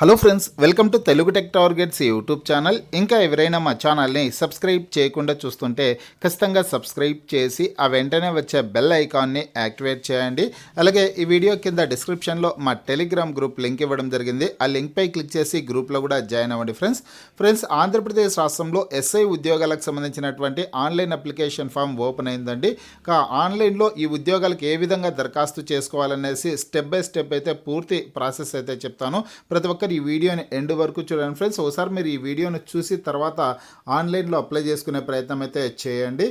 Hello friends, welcome to Telugu tech targets YouTube channel. ఇంకా ఎవరైనా మా ఛానల్ని సబ్స్క్రైబ్ చేయకుండా చూస్తుంటే ఖచ్చితంగా సబ్స్క్రైబ్ చేసి ఆ వెంటనే వచ్చే బెల్ ఐకాన్ని యాక్టివేట్ చేయండి. అలాగే ఈ వీడియో కింద డిస్క్రిప్షన్లో మా టెలిగ్రామ్ గ్రూప్ లింక్ ఇవ్వడం జరిగింది. ఆ లింక్పై క్లిక్ చేసి గ్రూప్లో కూడా జాయిన్ అవ్వండి. ఫ్రెండ్స్ ఆంధ్రప్రదేశ్ రాష్ట్రంలో ఎస్ఐ ఉద్యోగాలకు సంబంధించినటువంటి ఆన్లైన్ అప్లికేషన్ ఫామ్ ఓపెన్ అయిందండి. ఆన్లైన్లో ఈ ఉద్యోగాలకు ఏ విధంగా దరఖాస్తు చేసుకోవాలనేసి స్టెప్ బై స్టెప్ అయితే పూర్తి ప్రాసెస్ అయితే చెప్తాను. ప్రతి ఒక్క ఈ వీడియోని ఎండ్ వరకు చూడండి ఫ్రెండ్స్. ఒకసారి మీరు ఈ వీడియోని చూసి తర్వాత ఆన్లైన్లో అప్లై చేసుకునే ప్రయత్నం అయితే చేయండి.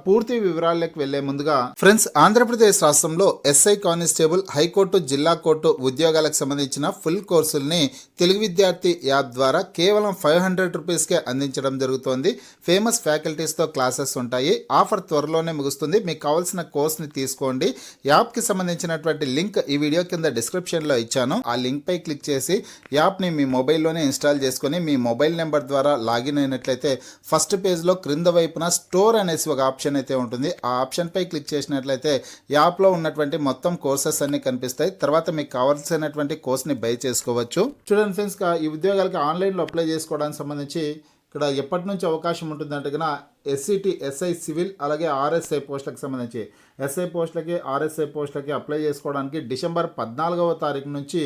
పూర్తి వివరాల్లోకి వెళ్లే ముందుగా ఫ్రెండ్స్, ఆంధ్రప్రదేశ్ రాష్ట్రంలో ఎస్ఐ కానిస్టేబుల్, హైకోర్టు, జిల్లా కోర్టు ఉద్యోగాలకు సంబంధించిన ఫుల్ కోర్సుల్ని తెలుగు విద్యార్థి యాప్ ద్వారా కేవలం 500 రూపీస్కే అందించడం జరుగుతోంది. ఫేమస్ ఫ్యాకల్టీస్తో క్లాసెస్ ఉంటాయి. ఆఫర్ త్వరలోనే ముగుస్తుంది. మీకు కావాల్సిన కోర్స్ని తీసుకోండి. యాప్కి సంబంధించినటువంటి లింక్ ఈ వీడియో కింద డిస్క్రిప్షన్లో ఇచ్చాను. ఆ లింక్ పై క్లిక్ చేసి యాప్ని మీ మొబైల్లోనే ఇన్స్టాల్ చేసుకొని మీ మొబైల్ నెంబర్ ద్వారా లాగిన్ అయినట్లయితే ఫస్ట్ పేజ్లో క్రింద వైపున స్టోర్ అనేసి ఒక ఆప్షన్ అయితే ఉంటుంది. ఆ ఆప్షన్పై క్లిక్ చేసినట్లయితే యాప్లో ఉన్నటువంటి మొత్తం కోర్సెస్ అన్ని కనిపిస్తాయి. తర్వాత మీకు కావాల్సినటువంటి కోర్స్ని బై చేసుకోవచ్చు. చూడండి ఫ్రెండ్స్, ఈ ఉద్యోగాలకి ఆన్లైన్లో అప్లై చేసుకోవడానికి సంబంధించి ఇక్కడ ఎప్పటి నుంచి అవకాశం ఉంటుందంటే కన్నా ఎస్సిటి, ఎస్ఐ సివిల్, అలాగే ఆర్ఎస్ఐ పోస్టులకు సంబంధించి ఎస్ఐ పోస్టులకి, ఆర్ఎస్ఐ పోస్టులకి అప్లై చేసుకోవడానికి డిసెంబర్ 14వ తారీఖు నుంచి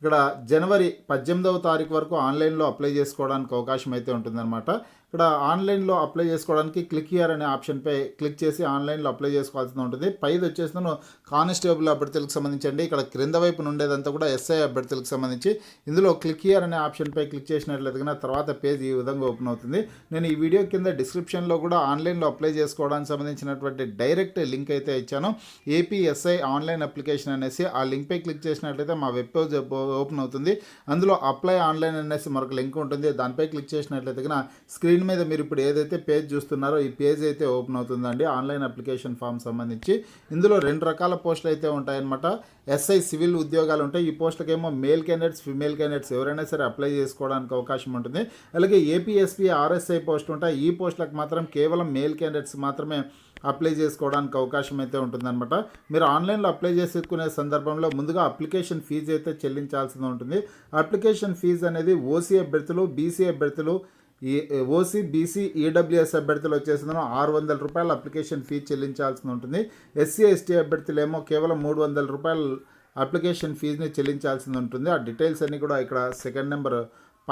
ఇక్కడ జనవరి 18వ తారీఖు వరకు ఆన్లైన్లో అప్లై చేసుకోవడానికి అవకాశం అయితే ఉంటుందన్నమాట. ఇక్కడ ఆన్లైన్లో అప్లై చేసుకోవడానికి క్లిక్ హియర్ అనే ఆప్షన్పై క్లిక్ చేసి ఆన్లైన్లో అప్లై చేసుకోవాల్సి ఉంటుంది. పైది వచ్చేసి కానిస్టేబుల్ అభ్యర్థులకు సంబంధించండి. ఇక్కడ క్రింద వైపు ఉండేదంతా కూడా ఎస్ఐ అభ్యర్థులకు సంబంధించి. ఇందులో క్లిక్ హియర్ అనే ఆప్షన్పై క్లిక్ చేసినట్లయితే తర్వాత పేజ్ ఈ విధంగా ఓపెన్ అవుతుంది. నేను ఈ వీడియో కింద డిస్క్రిప్షన్లో కూడా ఆన్లైన్లో అప్లై చేసుకోవడానికి సంబంధించినటువంటి డైరెక్ట్ లింక్ అయితే ఇచ్చాను. ఏపీఎస్ఐ ఆన్లైన్ అప్లికేషన్ అనేసి ఆ లింక్పై క్లిక్ చేసినట్లయితే మా వెబ్ పేజ్ ఓపెన్ అవుతుంది. అందులో అప్లై ఆన్లైన్ అనేసి మరొక లింక్ ఉంటుంది. దానిపై క్లిక్ చేసినట్లయితే స్క్రీన్ మీద మీరు ఇప్పుడు ఏదైతే పేజ్ చూస్తున్నారో ఈ పేజ్ అయితే ఓపెన్ అవుతుందండి. ఆన్లైన్ అప్లికేషన్ ఫామ్ సంబంధించి ఇందులో 2 రకాల పోస్టులు అయితే ఉంటాయన్నమాట. ఎస్ఐ సివిల్ ఉద్యోగాలు ఉంటాయి. ఈ పోస్టులకేమో మేల్ క్యాండిడేట్స్, ఫిమేల్ క్యాండిడేట్స్ ఎవరైనా సరే అప్లై చేసుకోవడానికి అవకాశం ఉంటుంది. అలాగే ఏపీఎస్పీ, ఆర్ఎస్ఐ పోస్టులు ఉంటాయి. ఈ పోస్టులకు మాత్రం కేవలం మేల్ క్యాండిడేట్స్ మాత్రమే అప్లై చేసుకోవడానికి అవకాశం అయితే ఉంటుందన్నమాట. మీరు ఆన్లైన్లో అప్లై చేసుకునే సందర్భంలో ముందుగా అప్లికేషన్ ఫీజు అయితే చెల్లించాల్సి ఉంటుంది. అప్లికేషన్ ఫీజు అనేది ఓసీ అభ్యర్థులు, బీసీ అభ్యర్థులు, ఈ ఓసీ, బీసీ, ఈడబ్ల్యూఎస్ అభ్యర్థులు వచ్చేసిందో 600 రూపాయల అప్లికేషన్ ఫీజు చెల్లించాల్సి ఉంటుంది. ఎస్సీ, ఎస్టీ అభ్యర్థులేమో కేవలం 300 రూపాయలు అప్లికేషన్ ఫీజుని చెల్లించాల్సి ఉంటుంది. ఆ డీటెయిల్స్ అన్నీ కూడా ఇక్కడ సెకండ్ నెంబర్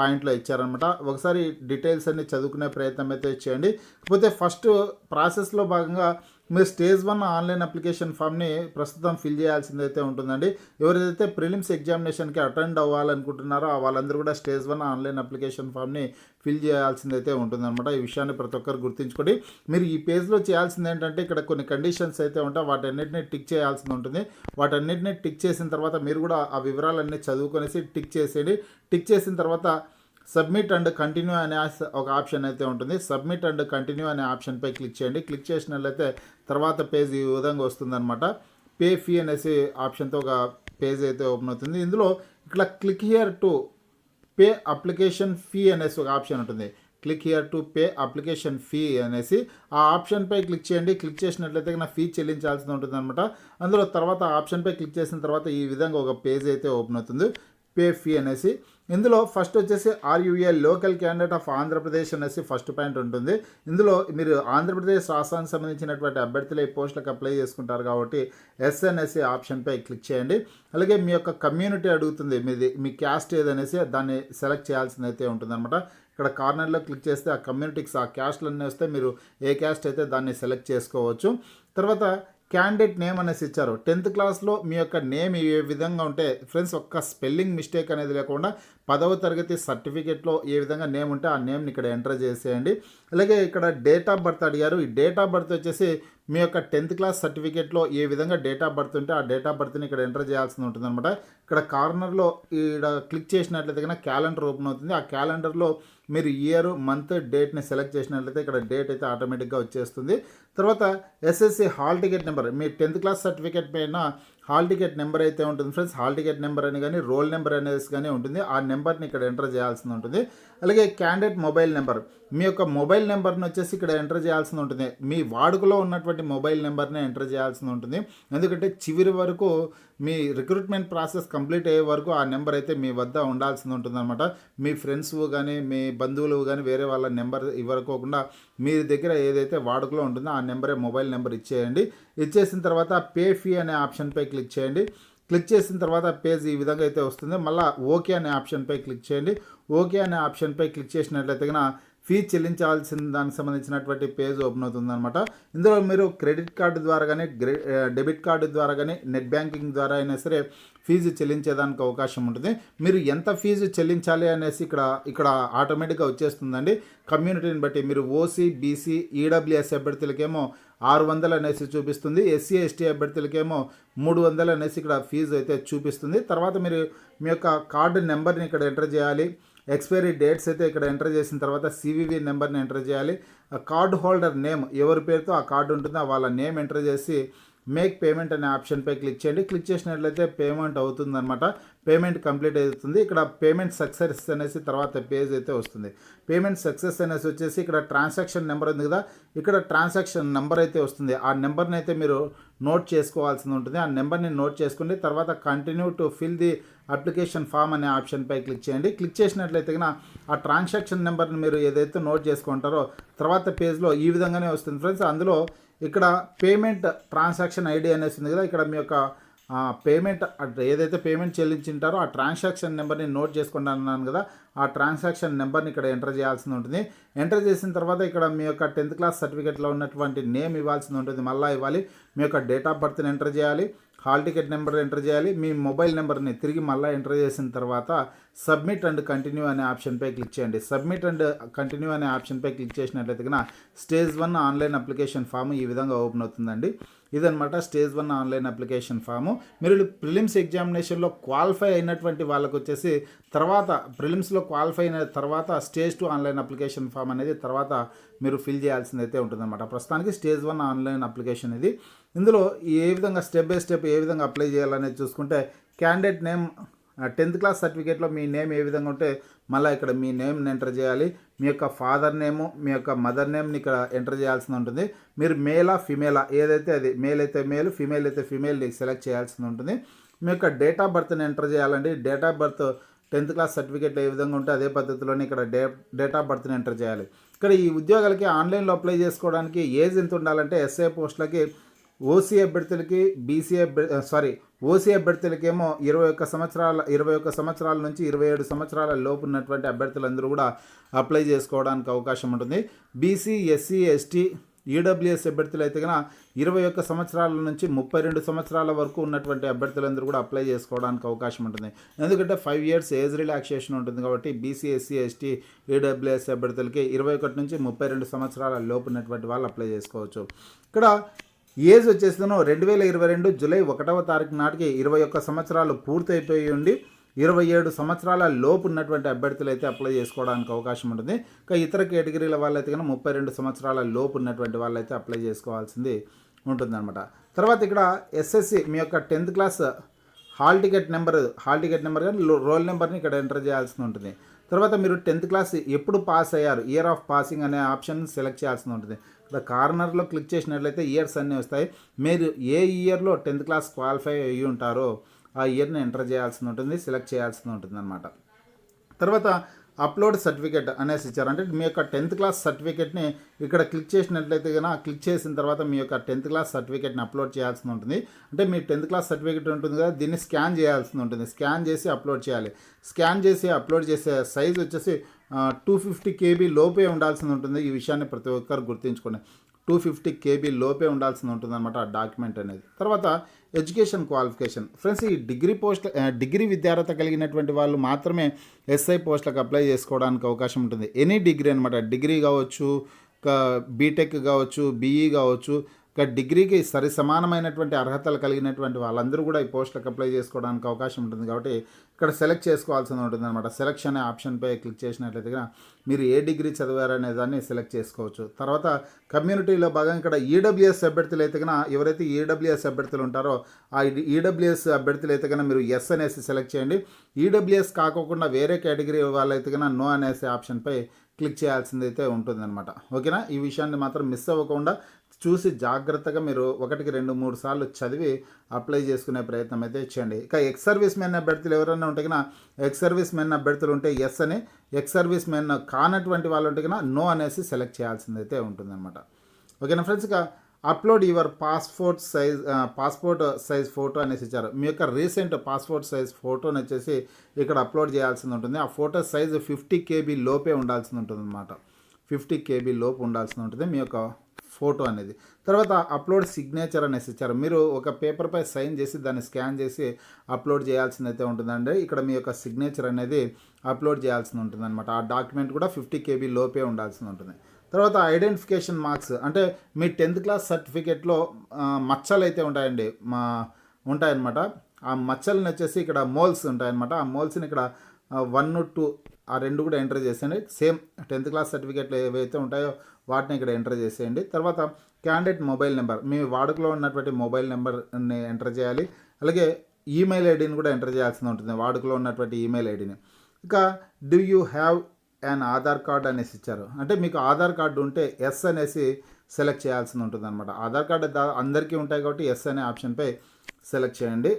పాయింట్లో ఇచ్చారనమాట. ఒకసారి డీటెయిల్స్ అన్ని చదువుకునే ప్రయత్నం అయితే చేయండి. కాకపోతే ఫస్ట్ ప్రాసెస్లో భాగంగా మీరు స్టేజ్ 1 ఆన్లైన్ అప్లికేషన్ ఫామ్ని ప్రస్తుతం ఫిల్ చేయాల్సింది అయితే ఉంటుందండి. ఎవరైతే ప్రిలిమ్స్ ఎగ్జామినేషన్కి అటెండ్ అవ్వాలనుకుంటున్నారో వాళ్ళందరూ కూడా స్టేజ్ 1 ఆన్లైన్ అప్లికేషన్ ఫామ్ని ఫిల్ చేయాల్సింది అయితే ఉంటుందన్నమాట. ఈ విషయాన్ని ప్రతి ఒక్కరు గుర్తుంచుకోండి. మీరు ఈ పేజ్లో చేయాల్సింది ఏంటంటే ఇక్కడ కొన్ని కండిషన్స్ అయితే ఉంటాయి. వాటన్నిటిని టిక్ చేయాల్సి ఉంటుంది. వాటన్నిటిని టిక్ చేసిన తర్వాత మీరు కూడా ఆ వివరాలన్నీ చదువుకొనేసి టిక్ చేసేయండి. టిక్ చేసిన తర్వాత సబ్మిట్ అండ్ కంటిన్యూ అనే ఒక ఆప్షన్ అయితే ఉంటుంది. సబ్మిట్ అండ్ కంటిన్యూ అనే ఆప్షన్పై క్లిక్ చేయండి. క్లిక్ చేసినట్లయితే తర్వాత పేజ్ ఈ విధంగా వస్తుందన్నమాట. పే ఫీ అనేసి ఆప్షన్తో ఒక పేజ్ అయితే ఓపెన్ అవుతుంది. ఇందులో ఇక్కడ click here to pay application fee అనేసి ఒక ఆప్షన్ ఉంటుంది. Click here to pay application fee అనేసి ఆ ఆప్షన్పై క్లిక్ చేయండి. క్లిక్ చేసినట్లయితే నా ఫీ చెల్లించాల్సి ఉంటుంది అనమాట. అందులో తర్వాత ఆప్షన్పై క్లిక్ చేసిన తర్వాత ఈ విధంగా ఒక పేజ్ అయితే ఓపెన్ అవుతుంది. పే ఫీ అనేసి ఇందులో ఫస్ట్ వచ్చేసి ఆర్యుఏ లోకల్ క్యాండిడేట్ ఆఫ్ ఆంధ్రప్రదేశ్ అనేసి ఫస్ట్ పాయింట్ ఉంటుంది. ఇందులో మీరు ఆంధ్రప్రదేశ్ రాష్ట్రానికి సంబంధించినటువంటి అభ్యర్థులు ఈ పోస్టులకు అప్లై చేసుకుంటారు కాబట్టి ఎస్ అనేసి ఆప్షన్పై క్లిక్ చేయండి. అలాగే మీ యొక్క కమ్యూనిటీ అడుగుతుంది, మీ క్యాస్ట్ ఏదనేసి దాన్ని సెలెక్ట్ చేయాల్సింది అయితే ఉంటుందన్నమాట. ఇక్కడ కార్నర్లో క్లిక్ చేస్తే ఆ కమ్యూనిటీకి ఆ క్యాస్ట్లన్నీ వస్తే మీరు ఏ క్యాస్ట్ అయితే దాన్ని సెలెక్ట్ చేసుకోవచ్చు. తర్వాత క్యాండిడేట్ నేమ్ అనేసి ఇచ్చారు. 10th క్లాస్లో మీ యొక్క నేమ్ ఏ విధంగా ఉంటే ఫ్రెండ్స్, ఒక్క స్పెల్లింగ్ మిస్టేక్ అనేది లేకుండా 10వ తరగతి సర్టిఫికేట్లో ఏ విధంగా నేమ్ ఉంటే ఆ నేమ్ని ఇక్కడ ఎంటర్ చేసేయండి. అలాగే ఇక్కడ డేట్ ఆఫ్ బర్త్ అడిగారు. ఈ డేట్ ఆఫ్ బర్త్ వచ్చేసి మీ యొక్క 10th క్లాస్ సర్టిఫికేట్లో ఏ విధంగా డేట్ ఆఫ్ బర్త్ ఉంటే ఆ డేట్ ఆఫ్ బర్త్ని ఇక్కడ ఎంటర్ చేయాల్సి ఉంటుందన్నమాట. ఇక్కడ కార్నర్లో ఇక్కడ క్లిక్ చేసినట్లయితే కన్నా క్యాలెండర్ ఓపెన్ అవుతుంది. ఆ క్యాలెండర్లో మీరు ఇయర్, మంత్, డేట్ని సెలెక్ట్ చేసినట్లయితే ఇక్కడ డేట్ అయితే ఆటోమేటిక్గా వచ్చేస్తుంది. తర్వాత ఎస్ఎస్సి హాల్ టికెట్ నెంబర్, మీ 10th క్లాస్ సర్టిఫికేట్ పైన హాల్ టికెట్ నెంబర్ అయితే ఉంటుంది ఫ్రెండ్స్, హాల్ టికెట్ నెంబర్ అని కానీ రోల్ నెంబర్ అనేది కానీ ఉంటుంది. ఆ నెంబర్ని ఇక్కడ ఎంటర్ చేయాల్సి ఉంటుంది. అలాగే క్యాండిడేట్ మొబైల్ నెంబర్, మీ యొక్క మొబైల్ నెంబర్ని వచ్చేసి ఇక్కడ ఎంటర్ చేయాల్సి ఉంటుంది. మీ వాడుకలో ఉన్నటువంటి మొబైల్ నెంబర్ని ఎంటర్ చేయాల్సి ఉంటుంది. ఎందుకంటే చివరి వరకు మీ రిక్రూట్మెంట్ ప్రాసెస్ కంప్లీట్ అయ్యే వరకు ఆ నెంబర్ అయితే మీ వద్ద ఉండాల్సి ఉంటుందన్నమాట. మీ ఫ్రెండ్స్ కానీ మీ బంధువులు కానీ వేరే వాళ్ళ నెంబర్ ఇవ్వకోకుండా మీ దగ్గర ఏదైతే వాడుకలో ఉంటుందో ఆ నెంబరే మొబైల్ నెంబర్ ఇచ్చేయండి. ఇచ్చేసిన తర్వాత పే ఫీ అనే ఆప్షన్పై క్లిక్ చేయండి. క్లిక్ చేసిన తర్వాత పేజ్ ఈ విధంగా అయితే వస్తుంది. మళ్ళీ ఓకే అనే ఆప్షన్పై క్లిక్ చేయండి. ఓకే అనే ఆప్షన్పై క్లిక్ చేసినట్లయితే కనుక ఫీజు చెల్లించాల్సిన దానికి సంబంధించినటువంటి పేజ్ ఓపెన్ అవుతుంది అనమాట. ఇందులో మీరు క్రెడిట్ కార్డు ద్వారా కానీ డెబిట్ కార్డు ద్వారా కానీ నెట్ బ్యాంకింగ్ ద్వారా అయినా సరే ఫీజు చెల్లించేదానికి అవకాశం ఉంటుంది. మీరు ఎంత ఫీజు చెల్లించాలి అనేసి ఇక్కడ ఆటోమేటిక్గా వచ్చేస్తుందండి. కమ్యూనిటీని బట్టి మీరు ఓసీ, బీసీ, ఈడబ్ల్యూఎస్ అభ్యర్థులకేమో 600 అనేసి చూపిస్తుంది. ఎస్సీ, ఎస్టీ అభ్యర్థులకేమో 300 అనేసి ఇక్కడ ఫీజు అయితే చూపిస్తుంది. తర్వాత మీరు మీ యొక్క కార్డు నెంబర్ని ఇక్కడ ఎంటర్ చేయాలి. ఎక్స్పైరీ డేట్స్ అయితే ఇక్కడ ఎంటర్ చేసిన తర్వాత సివివి నెంబర్ని ఎంటర్ చేయాలి. కార్డు హోల్డర్ నేమ్, ఎవరి పేరుతో ఆ కార్డు ఉంటుందో వాళ్ళ నేమ్ ఎంటర్ చేసి మేక్ పేమెంట్ అనే ఆప్షన్పై క్లిక్ చేయండి. క్లిక్ చేసినట్లయితే పేమెంట్ అవుతుందన్నమాట. పేమెంట్ కంప్లీట్ అవుతుంది. ఇక్కడ పేమెంట్ సక్సెస్ అనేసి తర్వాత పేజ్ అయితే వస్తుంది. పేమెంట్ సక్సెస్ అనేసి వచ్చేసి ఇక్కడ ట్రాన్సాక్షన్ నెంబర్ ఉంది కదా, ఇక్కడ ట్రాన్సాక్షన్ నెంబర్ అయితే వస్తుంది. ఆ నెంబర్ని అయితే మీరు నోట్ చేసుకోవాల్సి ఉంటుంది. ఆ నెంబర్ని నోట్ చేసుకుని తర్వాత continue to fill the application form అనే ఆప్షన్పై క్లిక్ చేయండి. క్లిక్ చేసినట్లయితే కనుక ఆ ట్రాన్సాక్షన్ నెంబర్ని మీరు ఏదైతే నోట్ చేసుకుంటారో తర్వాత పేజ్లో ఈ విధంగానే వస్తుంది ఫ్రెండ్స్. అందులో ఇక్కడ పేమెంట్ ట్రాన్సాక్షన్ ఐడి అనేసి ఉంది కదా, ఇక్కడ మీ యొక్క పేమెంట్ ఏదైతే పేమెంట్ చెల్లించింటారో ఆ ట్రాన్సాక్షన్ నెంబర్ని నోట్ చేసుకుంటా అన్నాను కదా, ఆ ట్రాన్సాక్షన్ నెంబర్ని ఇక్కడ ఎంటర్ చేయాల్సి ఉంటుంది. ఎంటర్ చేసిన తర్వాత ఇక్కడ మీ యొక్క 10th క్లాస్ సర్టిఫికేట్లో ఉన్నటువంటి నేమ్ ఇవ్వాల్సి ఉంటుంది, మళ్ళీ ఇవ్వాలి. మీ యొక్క డేట్ ఆఫ్ బర్త్ని ఎంటర్ చేయాలి. హాల్ టికెట్ నెంబర్ ఎంటర్ చేయాలి. మీ మొబైల్ నెంబర్ని తిరిగి మళ్ళీ ఎంటర్ చేసిన తర్వాత సబ్మిట్ అండ్ కంటిన్యూ అనే ఆప్షన్పై క్లిక్ చేయండి. సబ్మిట్ అండ్ కంటిన్యూ అనే ఆప్షన్పై క్లిక్ చేసినట్లయితే కన్నా స్టేజ్ 1 ఆన్లైన్ అప్లికేషన్ ఫామ్ ఈ విధంగా ఓపెన్ అవుతుందండి. ఇదనమాట స్టేజ్ 1 ఆన్లైన్ అప్లికేషన్ ఫాము. మీరు ప్రిలిమ్స్ ఎగ్జామినేషన్లో క్వాలిఫై అయినటువంటి వాళ్ళకు వచ్చేసి తర్వాత ప్రిలిమ్స్లో క్వాలిఫై అయిన తర్వాత స్టేజ్ 2 ఆన్లైన్ అప్లికేషన్ ఫామ్ అనేది తర్వాత మీరు ఫిల్ చేయాల్సింది అయితే ఉంటుందన్నమాట. ప్రస్తుతానికి స్టేజ్ 1 ఆన్లైన్ అప్లికేషన్ ఇది. ఇందులో ఏ విధంగా స్టెప్ బై స్టెప్ ఏ విధంగా అప్లై చేయాలనేది చూసుకుంటే క్యాండిడేట్ నేమ్ 10th క్లాస్ సర్టిఫికేట్లో మీ నేమ్ ఏ విధంగా ఉంటే మళ్ళీ ఇక్కడ మీ నేమ్ని ఎంటర్ చేయాలి. మీ యొక్క ఫాదర్ నేము, మీ యొక్క మదర్ నేమ్ని ఇక్కడ ఎంటర్ చేయాల్సి ఉంటుంది. మీరు మేలా ఫిమేలా ఏదైతే అది, మేల్ అయితే మేల్, ఫిమేల్ అయితే ఫిమేల్ని సెలెక్ట్ చేయాల్సి ఉంటుంది. మీ యొక్క డేట్ ఆఫ్ బర్త్ని ఎంటర్ చేయాలండి. Date of birth 10th class సర్టిఫికేట్లో ఏ విధంగా ఉంటే అదే పద్ధతిలోనే ఇక్కడ డేట్ ఆఫ్ బర్త్ని ఎంటర్ చేయాలి. ఇక్కడ ఈ ఉద్యోగాలకి ఆన్లైన్లో అప్లై చేసుకోవడానికి ఏజ్ ఎంత ఉండాలంటే ఎస్ఐ పోస్టులకి ఓసీ అభ్యర్థులకి ఓసీ అభ్యర్థులకేమో 21 సంవత్సరాల నుంచి 27 సంవత్సరాల లోపు ఉన్నటువంటి అభ్యర్థులందరూ కూడా అప్లై చేసుకోవడానికి అవకాశం ఉంటుంది. బీసీ, ఎస్సీ, ఎస్టీ, ఈడబ్ల్యూఎస్ అభ్యర్థులు అయితే కనుక 21 సంవత్సరాల నుంచి 32 సంవత్సరాల వరకు ఉన్నటువంటి అభ్యర్థులందరూ కూడా అప్లై చేసుకోవడానికి అవకాశం ఉంటుంది. ఎందుకంటే 5 years ఏజ్ రిలాక్సేషన్ ఉంటుంది కాబట్టి బీసీ, ఎస్సీ, ఎస్టీ, ఈడబ్ల్యూఎస్ అభ్యర్థులకి 21 నుంచి 32 సంవత్సరాల లోపు ఉన్నటువంటి వాళ్ళు అప్లై చేసుకోవచ్చు. ఇక్కడ ఏజ్ వచ్చేస్తాను 2022 జూలై 1వ తారీఖు నాటికి 21 సంవత్సరాలు పూర్తయిపోయి ఉండి 27 సంవత్సరాల లోపు ఉన్నటువంటి అభ్యర్థులు అయితే అప్లై చేసుకోవడానికి అవకాశం ఉంటుంది. ఇంకా ఇతర కేటగిరీల వాళ్ళైతే కనుక 32 సంవత్సరాల లోపు ఉన్నటువంటి వాళ్ళైతే అప్లై చేసుకోవాల్సింది ఉంటుందన్నమాట. తర్వాత ఇక్కడ ఎస్ఎస్సి మీ యొక్క 10th class hall ticket number కానీ రోల్ నెంబర్ని ఇక్కడ ఎంటర్ చేయాల్సి ఉంటుంది. తర్వాత మీరు 10th క్లాస్ ఎప్పుడు పాస్ అయ్యారు, ఇయర్ ఆఫ్ పాసింగ్ అనే ఆప్షన్ సెలెక్ట్ చేయాల్సి ఉంటుంది. ఇక్కడ కార్నర్లో క్లిక్ చేసినట్లయితే ఇయర్స్ అన్నీ వస్తాయి. మీరు ఏ ఇయర్లో 10th క్లాస్ క్వాలిఫై అయ్యి ఉంటారో ఆ ఇయర్ని ఎంటర్ చేయాల్సి ఉంటుంది, సెలెక్ట్ చేయాల్సి ఉంటుంది అనమాట. తర్వాత అప్లోడ్ సర్టిఫికేట్ అనేసి ఇచ్చారు. అంటే మీ యొక్క 10th క్లాస్ సర్టిఫికేట్ని ఇక్కడ క్లిక్ చేసినట్లయితే కనుక క్లిక్ చేసిన తర్వాత మీ యొక్క 10th క్లాస్ సర్టిఫికేట్ని అప్లోడ్ చేయాల్సి ఉంటుంది. అంటే మీ 10th క్లాస్ సర్టిఫికేట్ ఉంటుంది కదా, దీన్ని స్కాన్ చేయాల్సి ఉంటుంది. స్కాన్ చేసి అప్లోడ్ చేయాలి. స్కాన్ చేసి అప్లోడ్ చేసే సైజ్ వచ్చేసి 250 KB లోపే ఉండాల్సి ఉంటుంది. ఈ విషయాన్ని ప్రతి ఒక్కరు గుర్తుంచుకోండి. 250 KB లోపే ఉండాల్సి ఉంటుంది అనమాట ఆ డాక్యుమెంట్ అనేది. తర్వాత ఎడ్యుకేషన్ క్వాలిఫికేషన్ ఫ్రెండ్స్, ఈ డిగ్రీ విద్యార్హత కలిగినటువంటి వాళ్ళు మాత్రమే ఎస్ఐ పోస్టులకు అప్లై చేసుకోవడానికి అవకాశం ఉంటుంది. ఎనీ డిగ్రీ అనమాట, డిగ్రీ కావచ్చు, బీటెక్ కావచ్చు, బీఈ కావచ్చు, డిగ్రీకి సరి సమానమైనటువంటి అర్హతలు కలిగినటువంటి వాళ్ళందరూ కూడా ఈ పోస్టులకు అప్లై చేసుకోవడానికి అవకాశం ఉంటుంది. కాబట్టి ఇక్కడ సెలెక్ట్ చేసుకోవాల్సి ఉంటుంది అనమాట. సెలెక్షన్ అనే ఆప్షన్పై క్లిక్ చేసినట్లయితే మీరు ఏ డిగ్రీ చదివారనే దాన్ని సెలెక్ట్ చేసుకోవచ్చు. తర్వాత కమ్యూనిటీలో భాగంగా ఇక్కడ ఈడబ్ల్యూఎస్ అభ్యర్థులు అయితే కన్నా ఎవరైతే ఈడబ్ల్యూఎస్ అభ్యర్థులు ఉంటారో ఆ ఈడబ్ల్యూఎస్ అభ్యర్థులు అయితే కన్నా మీరు ఎస్ అనేసి సెలెక్ట్ చేయండి. ఈడబ్ల్యూఎస్ కాకుండా వేరే కేటగిరీ వాళ్ళైతే కన్నా నో అనేసి ఆప్షన్పై క్లిక్ చేయాల్సింది అయితే ఉంటుందన్నమాట. ఓకేనా, ఈ విషయాన్ని మాత్రం మిస్ అవ్వకుండా చూసి జాగ్రత్తగా మీరు 1, 2, 3 సార్లు చదివి అప్లై చేసుకునే ప్రయత్నం అయితే చేయండి. ఇక ఎక్స్ సర్వీస్ మెన్ అభ్యర్థులు ఎవరైనా ఉంటే కన్నా ఎక్స్ సర్వీస్ మెన్ అభ్యర్థులు ఉంటే ఎస్ అని, ఎక్స్ సర్వీస్ మెన్ కానటువంటి వాళ్ళు ఉంటే కన్నా నో అనేసి సెలెక్ట్ చేయాల్సింది అయితే ఉంటుందన్నమాట. ఓకేనా ఫ్రెండ్స్, ఇక upload your passport size photo అనేసి ఇచ్చారు. మీ యొక్క రీసెంట్ పాస్పోర్ట్ సైజ్ ఫోటోని వచ్చేసి ఇక్కడ అప్లోడ్ చేయాల్సింది ఉంటుంది. ఆ ఫోటో సైజు 50 KB లోపే ఉండాల్సి ఉంటుంది అనమాట. 50 KB లోపు ఉండాల్సి ఉంటుంది మీ యొక్క ఫోటో అనేది. తర్వాత అప్లోడ్ సిగ్నేచర్ అనేసి ఇచ్చారు. మీరు ఒక పేపర్పై సైన్ చేసి దాన్ని స్కాన్ చేసి అప్లోడ్ చేయాల్సింది అయితే ఉంటుందండి. ఇక్కడ మీ యొక్క సిగ్నేచర్ అనేది అప్లోడ్ చేయాల్సి ఉంటుంది అనమాట. ఆ డాక్యుమెంట్ కూడా 50 KB లోపే ఉండాల్సి ఉంటుంది. తర్వాత ఐడెంటిఫికేషన్ మార్క్స్ అంటే మీ 10th క్లాస్ సర్టిఫికేట్లో మచ్చలు అయితే ఉంటాయండి, ఉంటాయన్నమాట. ఆ మచ్చలను వచ్చేసి ఇక్కడ మోల్స్ ఉంటాయన్నమాట. ఆ మోల్స్ని ఇక్కడ 1, 2 ఆ 2 కూడా ఎంటర్ చేసేయండి. సేమ్ 10th క్లాస్ సర్టిఫికేట్లు ఏవైతే ఉంటాయో వాటిని ఇక్కడ ఎంటర్ చేసేయండి. తర్వాత క్యాండిడేట్ మొబైల్ నెంబర్, మీ వాడుకలో ఉన్నటువంటి మొబైల్ నెంబర్ని ఎంటర్ చేయాలి. అలాగే ఈమెయిల్ ఐడిని కూడా ఎంటర్ చేయాల్సి ఉంటుంది, వాడుకలో ఉన్నటువంటి ఈమెయిల్ ఐడిని. ఇక do you have and Aadhaar card అనేసి ఇచ్చారు. అంటే మీకు ఆధార్ కార్డు ఉంటే ఎస్ అనేసి సెలెక్ట్ చేయాల్సి ఉంటుంది అనమాట. ఆధార్ కార్డు అందరికీ ఉంటాయి కాబట్టి ఎస్ అనే ఆప్షన్పై సెలెక్ట్ చేయండి.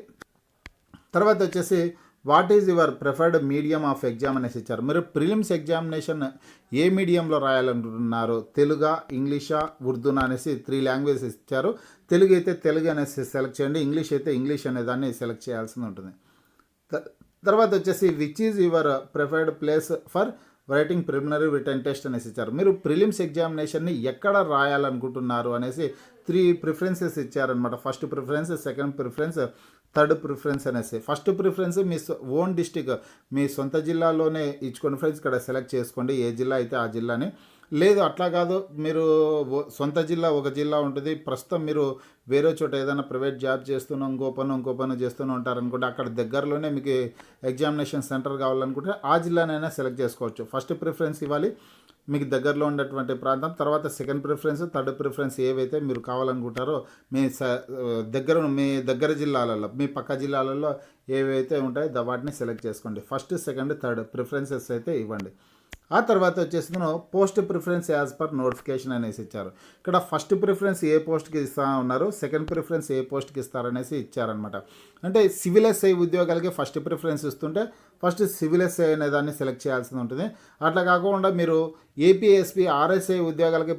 తర్వాత వచ్చేసి what is your preferred medium of exam అనేసి ఇచ్చారు. మీరు ప్రిలిమ్స్ ఎగ్జామినేషన్ ఏ మీడియంలో రాయాలనుకుంటున్నారు, తెలుగా, ఇంగ్లీషా, ఉర్దూనా అనేసి 3 లాంగ్వేజెస్ ఇచ్చారు. తెలుగు అయితే తెలుగు అనేసి సెలెక్ట్ చేయండి, ఇంగ్లీష్ అయితే ఇంగ్లీష్ అనే దాన్ని సెలెక్ట్ చేయాల్సి ఉంటుంది. తర్వాత వచ్చేసి which is your preferred place for writing preliminary written test అనేసి ఇచ్చారు. మీరు ప్రిలిమ్స్ ఎగ్జామినేషన్ని ఎక్కడ రాయాలనుకుంటున్నారు అనేసి 3 ప్రిఫరెన్సెస్ ఇచ్చారనమాట. First preference, second preference, third preference అనేసి. ఫస్ట్ ప్రిఫరెన్స్ మీ ఓన్ డిస్టిక్, మీ సొంత జిల్లాలోనే ఇచ్చుకోండి ఫ్రెండ్స్. ఇక్కడ సెలెక్ట్ చేసుకోండి ఏ జిల్లా అయితే ఆ జిల్లాని. లేదు అట్లా కాదు, మీరు సొంత జిల్లా ఒక జిల్లా ఉంటుంది, ప్రస్తుతం మీరు వేరే చోట ఏదైనా ప్రైవేట్ జాబ్ చేస్తున్నా ఇంకో పని చేస్తూనే ఉంటారనుకుంటే అక్కడ దగ్గరలోనే మీకు ఎగ్జామినేషన్ సెంటర్ కావాలనుకుంటే ఆ జిల్లానైనా సెలెక్ట్ చేసుకోవచ్చు. ఫస్ట్ ప్రిఫరెన్స్ ఇవ్వాలి మీకు దగ్గరలో ఉన్నటువంటి ప్రాంతం. తర్వాత సెకండ్ ప్రిఫరెన్స్, థర్డ్ ప్రిఫరెన్స్ ఏవైతే మీరు కావాలనుకుంటారో మీ దగ్గర జిల్లాలలో, మీ పక్క జిల్లాలలో ఏవైతే ఉంటాయో వాటిని సెలెక్ట్ చేసుకోండి. ఫస్ట్, సెకండ్, థర్డ్ ప్రిఫరెన్సెస్ అయితే ఇవ్వండి. ఆ తర్వాత వచ్చేసి post preference as per notification అనేసి ఇచ్చారు. ఇక్కడ ఫస్ట్ ప్రిఫరెన్స్ ఏ పోస్ట్కి ఇస్తా ఉన్నారు, సెకండ్ ప్రిఫరెన్స్ ఏ పోస్ట్కి ఇస్తారనేసి ఇచ్చారనమాట. అంటే సివిల్ ఎస్ఐ ఉద్యోగాలకి ఫస్ట్ ప్రిఫరెన్స్ ఇస్తుంటే ఫస్ట్ సివిల్ ఎస్ఐ అనే దాన్ని సెలెక్ట్ చేయాల్సి ఉంటుంది. అట్లా కాకుండా మీరు ఏపీఎస్పీ ఆర్ఎస్ఐ ఉద్యోగాలకి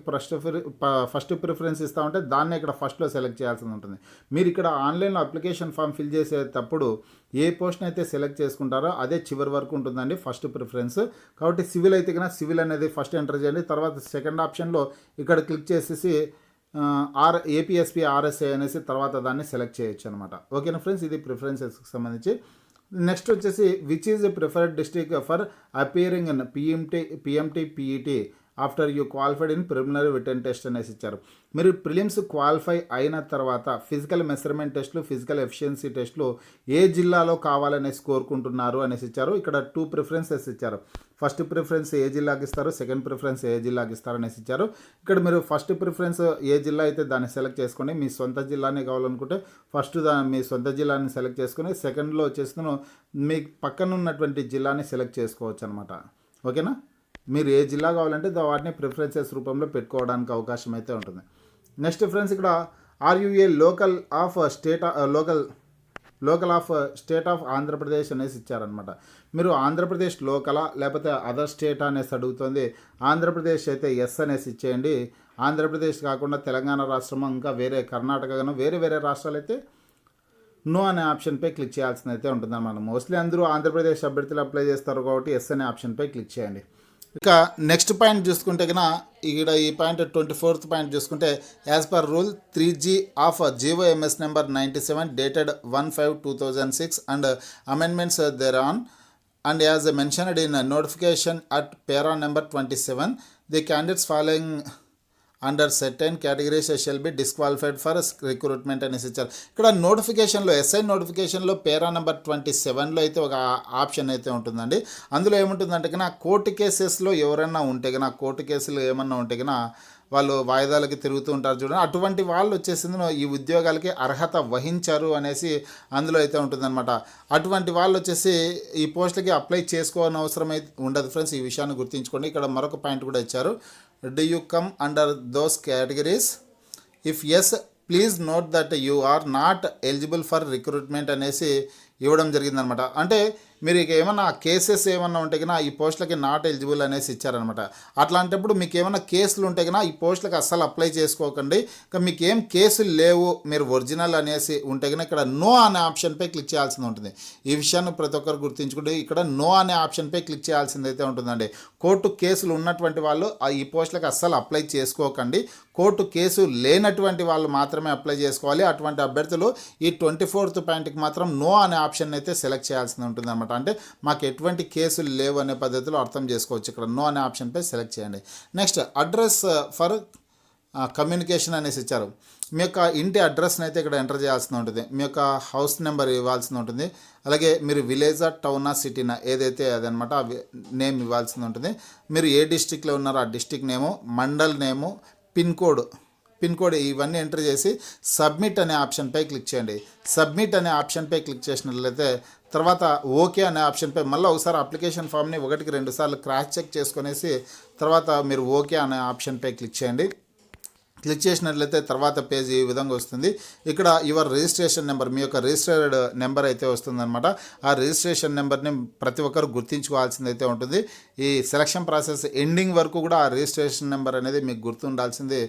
ఫస్ట్ ప్రిఫరెన్స్ ఇస్తూ ఉంటే దాన్ని ఇక్కడ ఫస్ట్లో సెలెక్ట్ చేయాల్సి ఉంటుంది. మీరు ఇక్కడ ఆన్లైన్లో అప్లికేషన్ ఫామ్ ఫిల్ చేసేటప్పుడు ఏ పోస్ట్ని అయితే సెలెక్ట్ చేసుకుంటారో అదే చివరి వరకు ఉంటుందండి ఫస్ట్ ప్రిఫరెన్స్. కాబట్టి సివిల్ అయితే కన్నా సివిల్ అనేది ఫస్ట్ ఎంటర్ చేయండి. తర్వాత సెకండ్ ఆప్షన్లో ఇక్కడ క్లిక్ చేసేసి ఏపీఎస్పీ ఆర్ఎస్ఐ అనేసి తర్వాత దాన్ని సెలెక్ట్ చేయొచ్చు అనమాట. ఓకేనా ఫ్రెండ్స్, ఇది ప్రిఫరెన్సెస్కి సంబంధించి. నెక్స్ట్ వచ్చేసి which is preferred district for appearing in PMT PET after you qualified in preliminary written test అనేసి ఇచ్చారు. మీరు ప్రిలిమ్స్ క్వాలిఫై అయిన తర్వాత ఫిజికల్ మెజర్మెంట్ టెస్ట్లు, ఫిజికల్ ఎఫిషియన్సీ టెస్ట్లు ఏ జిల్లాలో కావాలనేసి కోరుకుంటున్నారు అనేసి ఇచ్చారు. ఇక్కడ 2 ప్రిఫరెన్సెస్ ఇచ్చారు. ఫస్ట్ ప్రిఫరెన్స్ ఏ జిల్లాకి ఇస్తారు, సెకండ్ ప్రిఫరెన్స్ ఏ జిల్లాకి ఇస్తారు అనేసి ఇచ్చారు. ఇక్కడ మీరు ఫస్ట్ ప్రిఫరెన్స్ ఏ జిల్లా అయితే దాన్ని సెలెక్ట్ చేసుకోండి. మీ సొంత జిల్లానే కావాలనుకుంటే ఫస్ట్ మీ సొంత జిల్లాని సెలెక్ట్ చేసుకుని సెకండ్లో వచ్చేసి మీ పక్కన ఉన్నటువంటి జిల్లాని సెలెక్ట్ చేసుకోవచ్చు అనమాట. ఓకేనా, మీరు ఏ జిల్లా కావాలంటే వాటిని ప్రిఫరెన్సెస్ రూపంలో పెట్టుకోవడానికి అవకాశం అయితే ఉంటుంది. నెక్స్ట్ ఫ్రెండ్స్, ఇక్కడ are you a local of state of Andhra Pradesh అనేసి ఇచ్చారనమాట. మీరు ఆంధ్రప్రదేశ్ లోకలా లేకపోతే అదర్ స్టేట్ అనేసి అడుగుతుంది. ఆంధ్రప్రదేశ్ అయితే ఎస్ అనేసి ఇచ్చేయండి. ఆంధ్రప్రదేశ్ కాకుండా తెలంగాణ రాష్ట్రం ఇంకా వేరే కర్ణాటకను వేరే రాష్ట్రాలు అయితే నో అనే ఆప్షన్పై క్లిక్ చేయాల్సింది అయితే ఉంటుంది అన్నమాట. మోస్ట్లీ అందరూ ఆంధ్రప్రదేశ్ అభ్యర్థులు అప్లై చేస్తారు కాబట్టి ఎస్ అనే ఆప్షన్పై క్లిక్ చేయండి. ఇక నెక్స్ట్ పాయింట్ చూసుకుంటే కన్నా ఇక్కడ ఈ పాయింట్ 24th పాయింట్ చూసుకుంటే as per rule 3G of GOMS number 97 dated 1/5/2006 and amendments there on and as mentioned in notification at para number 27 the candidates following under certain categories shall be disqualified for recruitment అనేసి ఇచ్చారు. ఇక్కడ నోటిఫికేషన్లో SI నోటిఫికేషన్లో para number 27లో అయితే ఒక option అయితే ఉంటుందండి. అందులో ఏముంటుందంటే కన్నా కోర్టు కేసెస్లో ఎవరైనా ఉంటే కన్నా కోర్టు కేసులు ఏమన్నా ఉంటే కన్నా వాళ్ళు వాయిదాలకి తిరుగుతూ ఉంటారు చూడండి, అటువంటి వాళ్ళు వచ్చేసింది ఈ ఉద్యోగాలకి అర్హత వహించారు అనేసి అందులో అయితే ఉంటుందన్నమాట. అటువంటి వాళ్ళు వచ్చేసి ఈ పోస్టులకి అప్లై చేసుకోవాలని అవసరం అయితే ఉండదు ఫ్రెండ్స్. ఈ విషయాన్ని గుర్తుంచుకోండి. ఇక్కడ మరొక పాయింట్ కూడా ఇచ్చారు, do you come under those categories, if yes please note that you are not eligible for recruitment అనేసి ఇవ్వడం జరిగిందనమాట. అంటే మీరు ఇక ఏమన్నా కేసెస్ ఏమన్నా ఉంటే కన్నా ఈ పోస్టులకి నాట్ ఎలిజిబుల్ అనేసి ఇచ్చారనమాట. అట్లాంటప్పుడు మీకు ఏమైనా కేసులు ఉంటే కన్నా ఈ పోస్టులకు అస్సలు అప్లై చేసుకోకండి. ఇక మీకు ఏం కేసులు లేవు, మీరు ఒరిజినల్ అనేసి ఉంటే కన్నా ఇక్కడ నో అనే ఆప్షన్పై క్లిక్ చేయాల్సి ఉంటుంది. ఈ విషయాన్ని ప్రతి ఒక్కరు గుర్తుంచుకుంటే ఇక్కడ నో అనే ఆప్షన్పై క్లిక్ చేయాల్సింది అయితే ఉంటుందండి. కోర్టు కేసులు ఉన్నటువంటి వాళ్ళు ఈ పోస్టులకు అస్సలు అప్లై చేసుకోకండి. కోర్టు కేసు లేనటువంటి వాళ్ళు మాత్రమే అప్లై చేసుకోవాలి. అటువంటి అభ్యర్థులు ఈ 24th పాయింట్కి మాత్రం నో అనే ఆప్షన్ అయితే సెలెక్ట్ చేయాల్సి ఉంటుంది అనమాట. అంటే మాకు ఎటువంటి కేసులు లేవు అనే పద్ధతిలో అర్థం చేసుకోవచ్చు. ఇక్కడ నో అనే ఆప్షన్పై సెలెక్ట్ చేయండి. నెక్స్ట్ అడ్రస్ ఫర్ కమ్యూనికేషన్ అనేసి ఇచ్చారు. మీ యొక్క ఇంటి అడ్రస్ని అయితే ఇక్కడ ఎంటర్ చేయాల్సి ఉంటుంది. మీ యొక్క హౌస్ నెంబర్ ఇవ్వాల్సి ఉంటుంది. అలాగే మీరు విలేజా టౌనా సిటీనా ఏదైతే అదనమాట ఆ నేమ్ ఇవ్వాల్సి ఉంటుంది. మీరు ఏ డిస్టిక్లో ఉన్నారో ఆ డిస్టిక్ నేము, మండల్ నేము, పిన్ కోడ్ ఇవన్నీ ఎంటర్ చేసి సబ్మిట్ అనే ఆప్షన్పై క్లిక్ చేయండి. సబ్మిట్ అనే ఆప్షన్పై క్లిక్ చేసినట్లయితే తర్వాత ఓకే అనే ఆప్షన్పై మళ్ళీ ఒకసారి అప్లికేషన్ ఫామ్ని 1-2 సార్లు క్రాస్ చెక్ చేసుకునేసి తర్వాత మీరు ఓకే అనే ఆప్షన్పై క్లిక్ చేయండి. క్లిక్ చేసినట్లయితే తర్వాత పేజ్ ఈ విధంగా వస్తుంది. ఇక్కడ యువర్ రిజిస్ట్రేషన్ నెంబర్, మీ యొక్క రిజిస్టర్డ్ నెంబర్ అయితే వస్తుందన్నమాట. ఆ రిజిస్ట్రేషన్ నెంబర్ని ప్రతి ఒక్కరు గుర్తుంచుకోవాల్సింది అయితే ఉంటుంది. ఈ సెలక్షన్ ప్రాసెస్ ఎండింగ్ వరకు కూడా ఆ రిజిస్ట్రేషన్ నెంబర్ అనేది మీకు గుర్తుండాల్సింది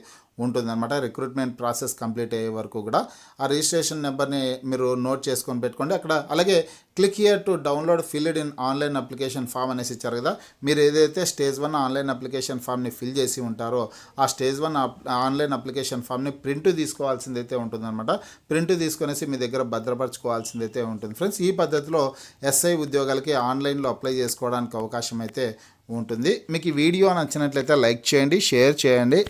ఉంటుందన్నమాట. రిక్రూట్మెంట్ ప్రాసెస్ కంప్లీట్ అయ్యే వరకు కూడా ఆ రిజిస్ట్రేషన్ నెంబర్ని మీరు నోట్ చేసుకొని పెట్టుకోండి. అక్కడ అలాగే click here to download filled in online application form అనేసి ఇచ్చారు కదా. మీరు ఏదైతే స్టేజ్ 1 ఆన్లైన్ అప్లికేషన్ ఫామ్ని ఫిల్ చేసి ఉంటారో ఆ స్టేజ్ 1 ఆన్లైన్ అప్లికేషన్ ఫామ్ని ప్రింట్ తీసుకోవాల్సింది అయితే ఉంటుందన్నమాట. ప్రింట్ తీసుకొనేసి మీ దగ్గర భద్రపరచుకోవాల్సింది అయితే ఉంటుంది ఫ్రెండ్స్. ఈ పద్ధతిలో ఎస్ఐ ఉద్యోగాలకి ఆన్లైన్లో అప్లై చేసుకోవడానికి అవకాశం అయితే ఉంటుంది. మీకు ఈ వీడియో నచ్చినట్లయితే లైక్ చేయండి, షేర్ చేయండి.